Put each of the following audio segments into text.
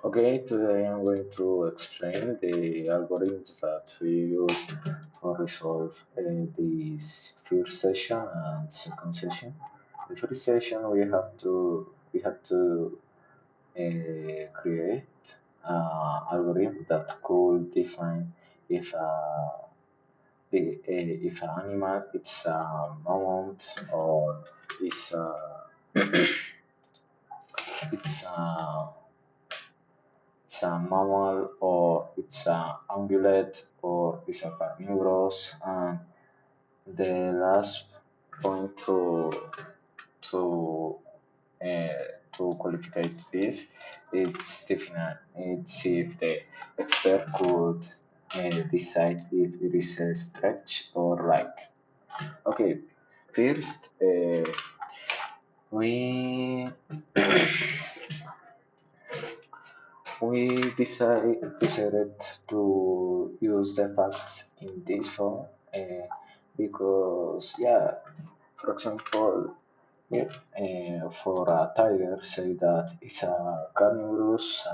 Okay, today I'm going to explain the algorithms that we use for resolve this first session and second session. The first session we had to create an algorithm that could define if if an animal it's a mammoth or it's a it's a it's a mammal or it's an ungulate or it's a carnivorous. And the last point to uh, to qualify this is define it's if the expert could decide if it is a stretch or right. Okay, first we we decided to use the facts in this form because, yeah, for example, yeah, for a tiger, say that it's a carnivorous,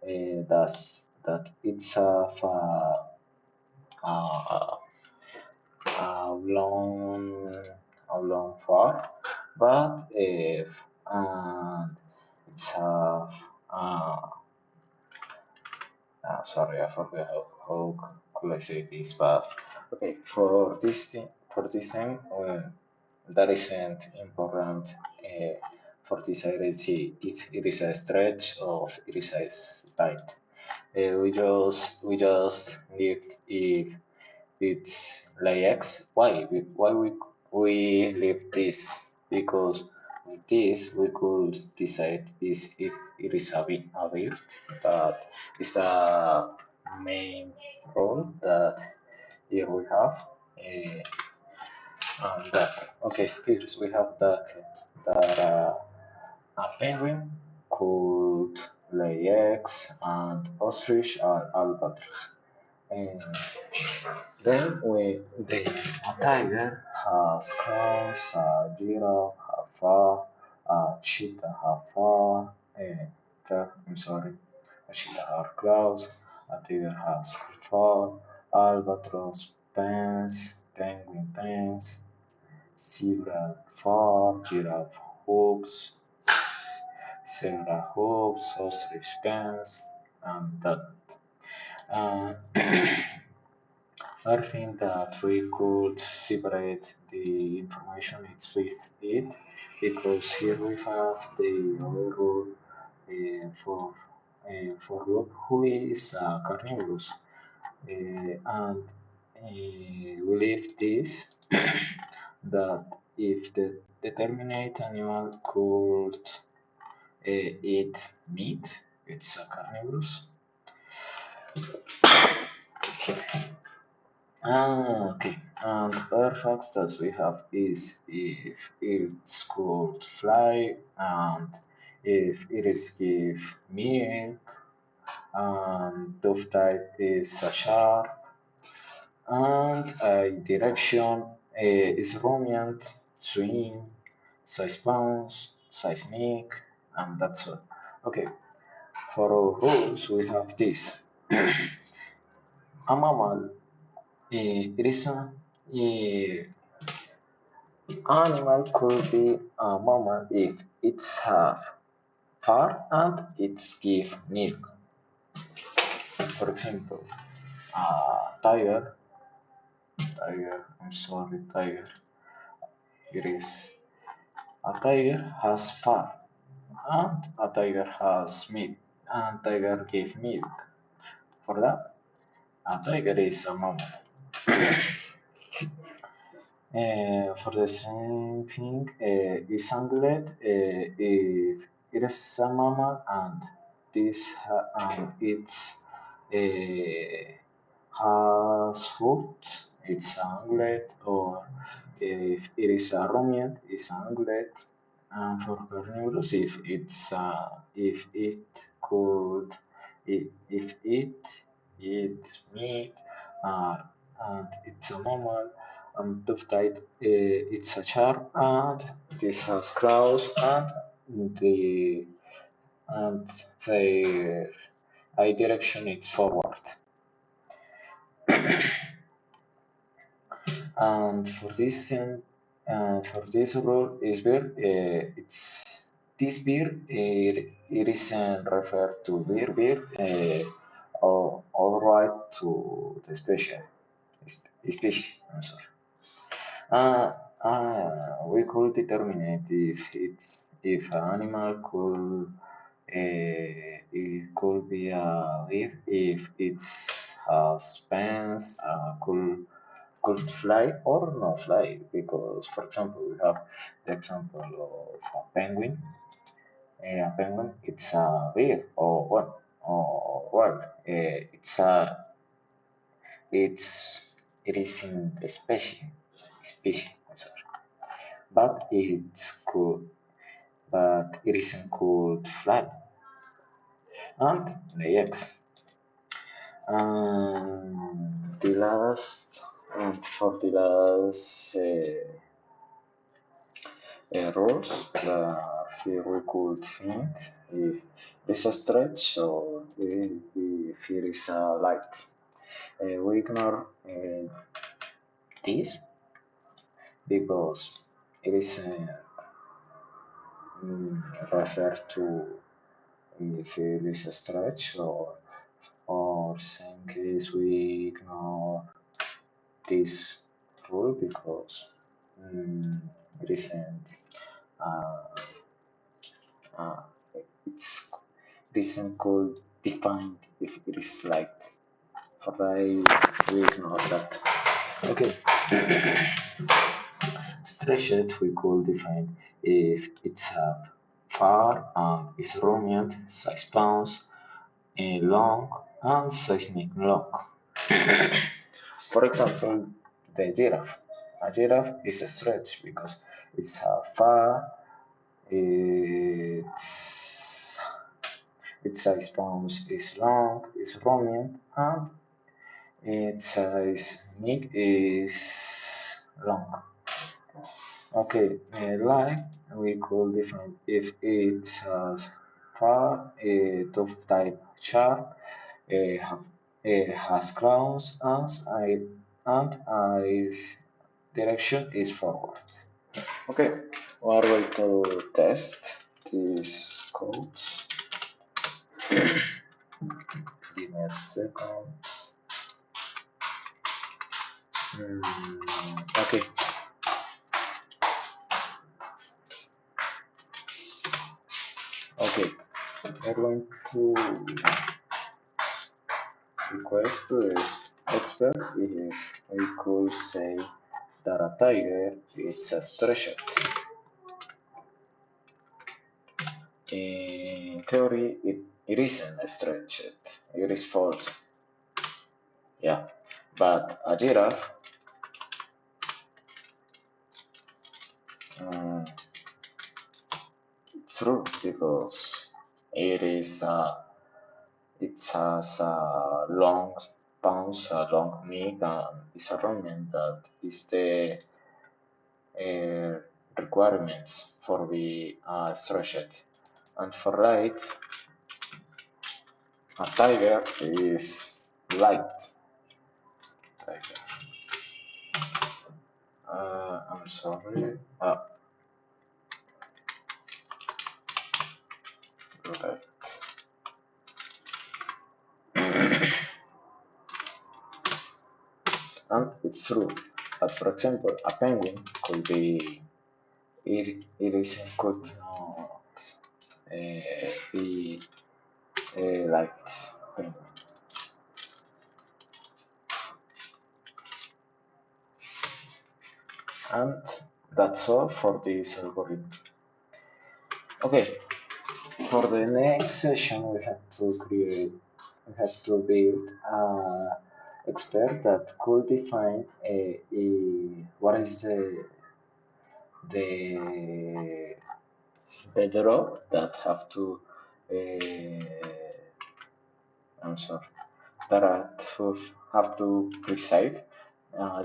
that it's a, a long, a long far, but if and it's uh, sorry, I forgot how could I say this, but okay, for this thing, that isn't important for this identity if it is a stretch or if it is a light. We just need if it's like X. Why we leave this? Because with this we could decide is if it is a build that is a main role that here we have. That okay. First we have that a penguin could lay eggs and ostrich are albatross. And then the a tiger has claws, a giraffe have fur, a cheetah have I'm sorry, a cheetah have claws, a tiger has fur, albatross pants, penguin pants, zebra fur, giraffe hooves, zebra hooves, ostrich pants, and that. Uh, I think that we could separate the information it's with it because here we have the other rule for who is carnivorous, and we leave this that if the determinate animal could eat meat, it's a carnivorous. Okay. And other facts that we have is if it's could fly and if it is give milk and dove type is a shark and a direction is ruminant, swing, size pounds, seismic, and that's all. Okay. For our rules we have this. A mammal it is a animal could be a mammal if it's have fur and it's give milk. For example, I'm sorry, tiger. It is a tiger has fur and a tiger has milk and tiger give milk. For that, a tiger is a mammal. For the same thing, is ungulate if it is a mammal and and it's uh, has hooves, it's ungulate, or if it is a ruminant, it's ungulate. And for carnivorous, if it could if it eats meat, uh, and it's a mammal, and tufted, it's a shark, and this has claws, and the and their eye direction is forward. And for this rule is beer, it's this beer, it isn't referred to beer, or all right to the species. I'm sorry. Uh, we could determine it if an animal it could be a leaf if it has pants, could fly or not fly. Because, for example, we have the example of a penguin. A penguin, it's a bird or what? Or well, it is in the species. I'm sorry, but it isn't called fly. And the eggs. The last and for the last rules that here we could find if there's a stretch or if it is a light. We ignore this because it is referred to if it is a stretch or same case we ignore this rule because it isn't uh, uh, it's it isn't called defined if it is light. For that we ignore that. Okay, stretched we could define if it's a far and is ruminant, size pounds, long and seismic long. For example, the giraffe. A giraffe is a stretch because it's a far, its its size pounds is long, is ruminant, and its size neck is long. Okay, like we could define if it has far, a tough type sharp, have, has crowns and eyes direction is forward. Okay, we are going to test these codes. Give me a second. Okay, okay. We're going to request to this expert if we could say that a tiger is a stretched. In theory, it isn't stretched. It is false. Yeah, but a giraffe, um, it's true because it is it has a long bounce, a long neck, and it's a rumen that is the uh, requirements for the stretched. And for light, a tiger is light. Tiger. I'm sorry. Right. And it's true. But for example, a penguin could be it is could not be like penguin. And that's all for this algorithm. Okay, for the next session we have to build a expert that could define what is the bedrock that have to I'm sorry that have to preserve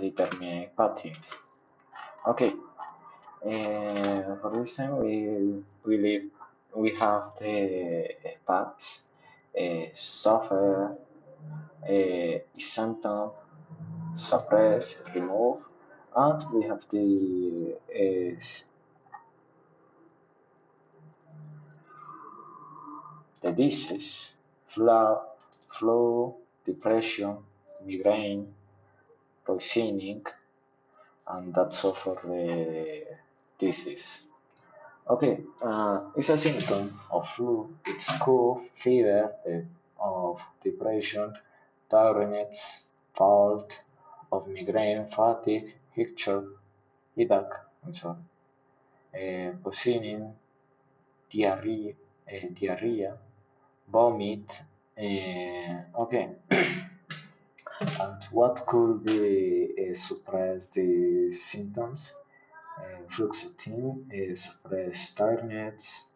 determine patterns. Okay, for this time we leave we have the paths, suffer, symptom, suppress, remove, and we have the disease, flu, depression, migraine, poisoning, and that's all for the disease. Okay, it's a symptom of flu. It's cough, fever, of depression, tiredness, fault, of migraine, fatigue, headache, I'm sorry, poisoning, diarrhea, vomit. Okay, and what could be suppress the symptoms? Fluoxetine suppress tiredness,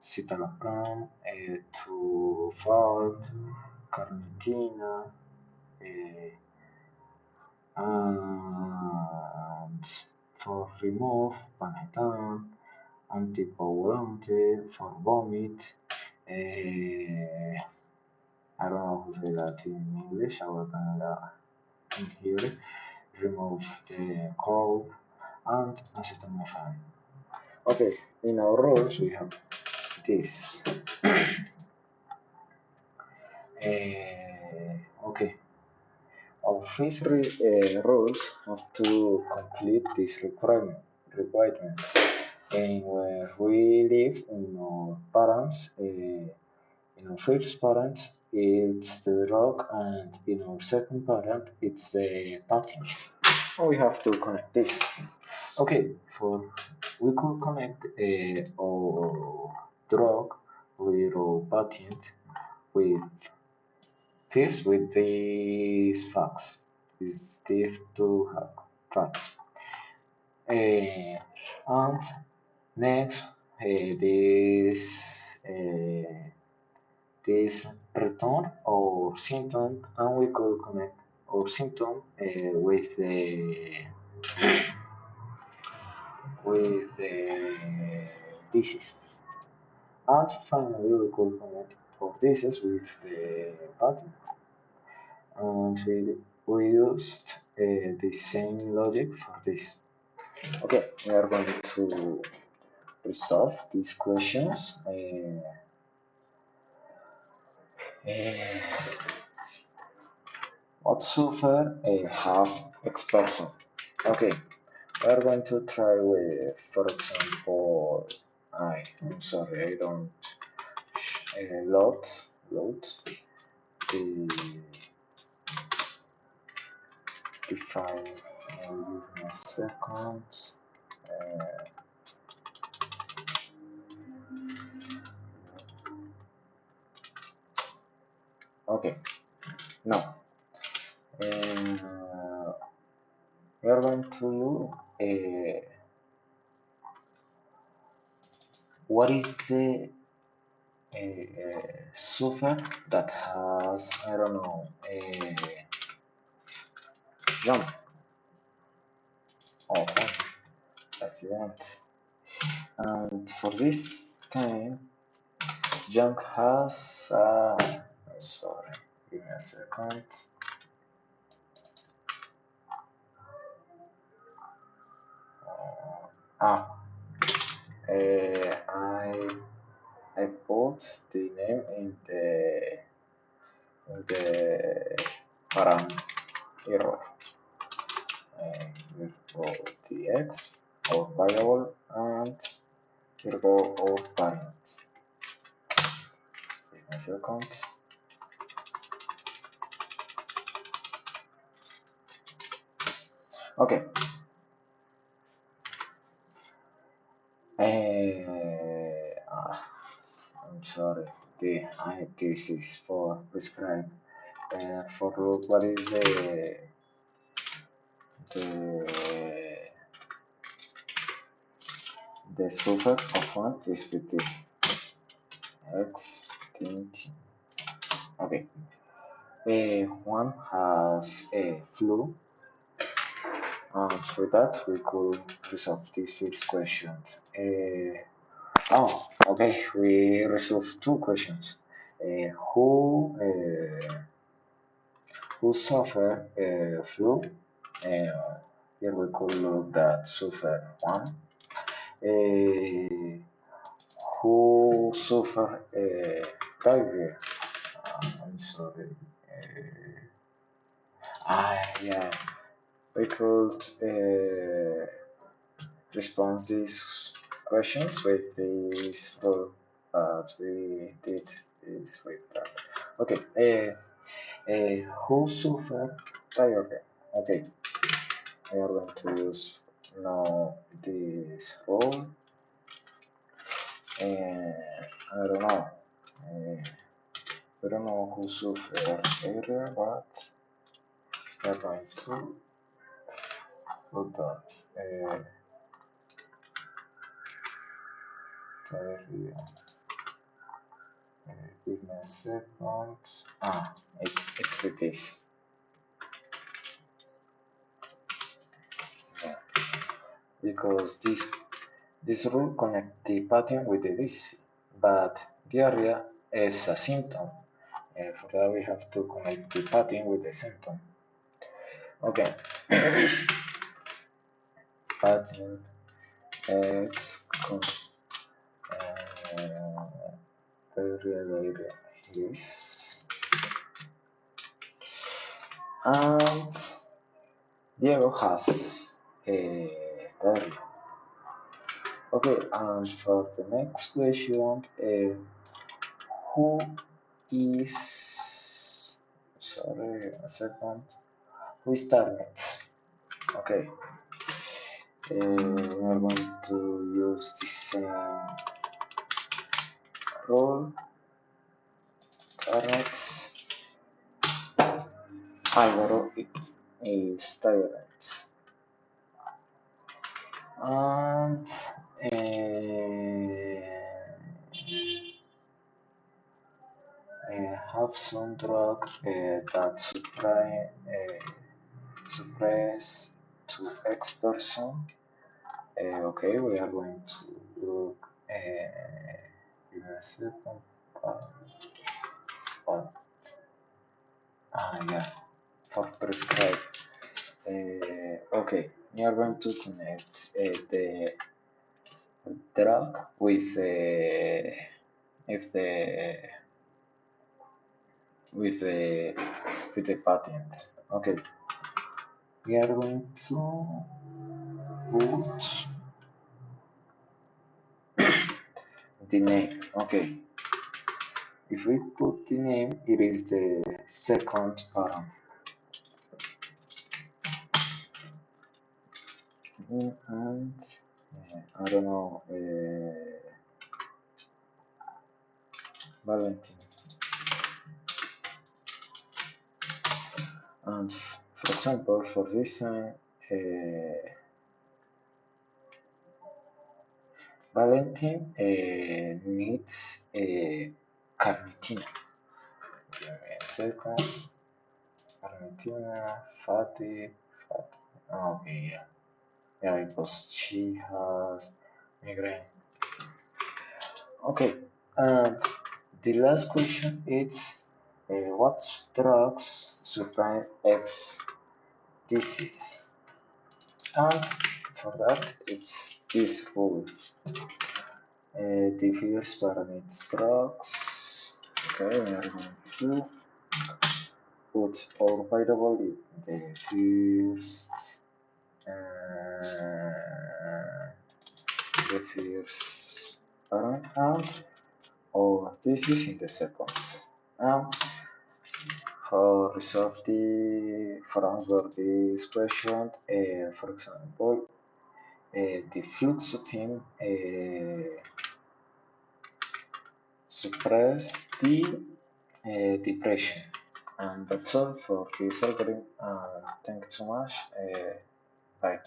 citalopram, to fold, carnitina, and for remove, panetan, anticoagulante, for vomit. I don't know how to say that in English. I will gonna in here. Remove the cold and acetaminophen. Okay, in our rules we have this. Okay, our first rules have to complete this requirement. And where we live in our parents, in our first parent, it's the dog, and in our second parent, it's the patent. We have to connect this. Okay, for we could connect our drug with our patent with first with these facts. These two facts. And next, this return or symptom, and we could connect our symptom with the disease. And finally, we could connect our disease with the patent. And we used the same logic for this. Okay, we are going to resolve these questions. Uh, what suffer a half expression? Okay, we are going to try with, for example, I'm sorry, I don't load the define. Give me a second. Uh, okay, now we are going to what is the software that has, I don't know, a jump or one that you want. And for this time, junk has, sorry, give me a second. Ah, I put the name in the param error. Here go the x or variable, and here go our parent. Give me a second. Okay. I'm sorry. This is for prescribe. For look, what is the the sulfur of one is with this x twenty. Okay. One has a flu, and for that we could resolve these 6 questions. Oh, okay. We resolved two questions. Who suffer flu? Here we could look that suffer one. Uh, who suffer diarrhea? I'm sorry. Yeah. We could respond these questions with this rule, but we did this with that. Okay. Who suffer diarrhea? Okay. We are going to use now this rule. I don't know. Uh, I don't know who suffer diarrhea, but we are going to put that. Diarrhea. Give me a second. It's with this. Yeah. Because this rule connect the pattern with the disease, but diarrhea is a symptom. For that, we have to connect the pattern with the symptom. Okay, pattern X diarrhea is, and Diego has diarrhea. Okay, and for the next question, who is, sorry, a second, who is target? Okay, we are going to use the same rule. Targets. Álvaro is target. And have some drug that suppress to X person. Okay, we are going to look. Give me a second. Uh, yeah, for prescribe. Okay, we are going to connect the drug with if the with the with the patent. Okay, we are going to put the name. Okay, if we put the name, it is the second param. And I don't know, Valentine. And for example, for this Valentine needs carnitina. Give me a second. Carnitina, fatty. Okay, yeah. Yeah, because she has migraine. Okay, and the last question is what drugs suppress X disease? And for that, it's this rule. The first parameter drugs. Okay, we are going to put our variable in the first parameter, and this is in the second. And for answer this question, for example, the fluoxetine suppress the depression. And that's all for this algorithm. Thank you so much. Bye.